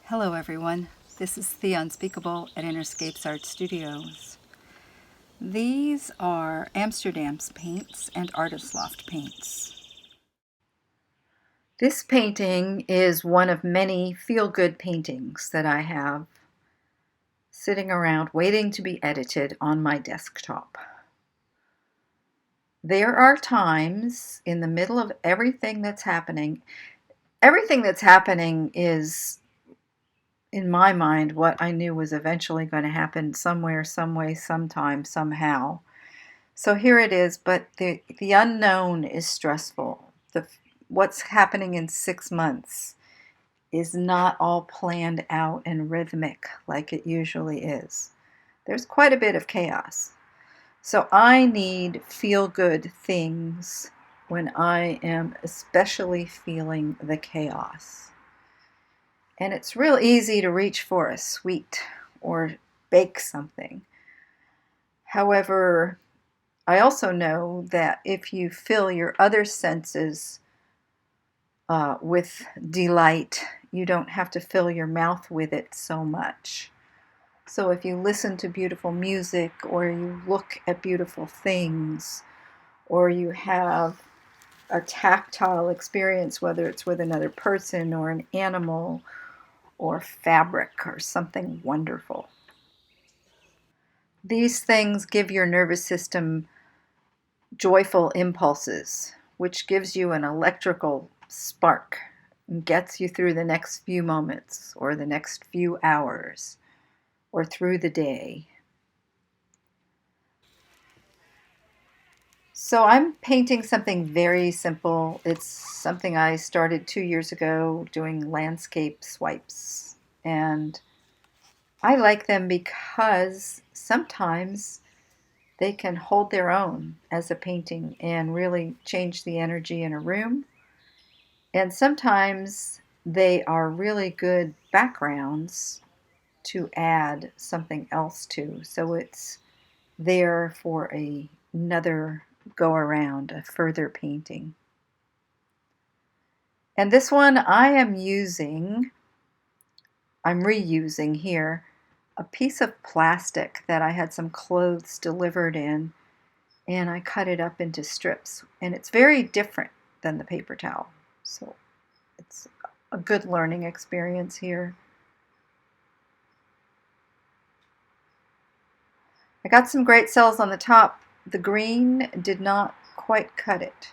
Hello everyone, this is The Unspeakable at Interscapes Art Studios. These are Amsterdam's paints and Artist Loft paints. This painting is one of many feel-good paintings that I have sitting around waiting to be edited on my desktop. There are times in the middle of everything that's happening is, in my mind, what I knew was eventually going to happen somewhere, some way, sometime, somehow. So here it is, but the unknown is stressful. What's happening in 6 months is not all planned out and rhythmic like it usually is. There's quite a bit of chaos. So I need feel-good things when I am especially feeling the chaos. And it's real easy to reach for a sweet or bake something. However, I also know that if you fill your other senses with delight, you don't have to fill your mouth with it so much. So if you listen to beautiful music, or you look at beautiful things, or you have a tactile experience, whether it's with another person or an animal or fabric or something wonderful, these things give your nervous system joyful impulses, which gives you an electrical spark and gets you through the next few moments or the next few hours or through the day. So I'm painting something very simple. It's something I started 2 years ago, doing landscape swipes, and I like them because sometimes they can hold their own as a painting and really change the energy in a room. And sometimes they are really good backgrounds to add something else to. So it's there for another go around, a further painting. And this one I'm reusing here a piece of plastic that I had some clothes delivered in, and I cut it up into strips. And it's very different than the paper towel. So it's a good learning experience here. I got some great cells on the top. The green did not quite cut it.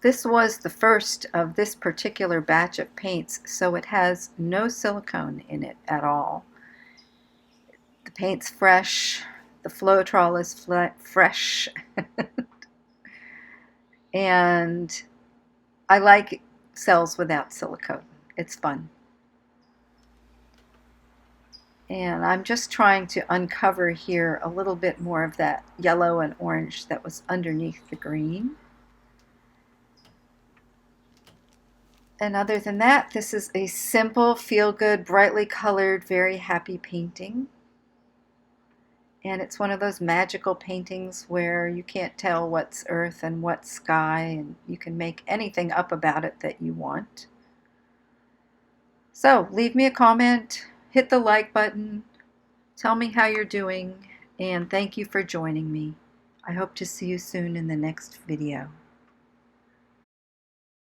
This was the first of this particular batch of paints, so it has no silicone in it at all. The paint's fresh, the floetrol is fresh, and I like cells without silicone. It's fun. And I'm just trying to uncover here a little bit more of that yellow and orange that was underneath the green. And other than that, this is a simple, feel-good, brightly colored, very happy painting. And it's one of those magical paintings where you can't tell what's earth and what's sky, and you can make anything up about it that you want. So leave me a comment, hit the like button, tell me how you're doing, and thank you for joining me. I hope to see you soon in the next video.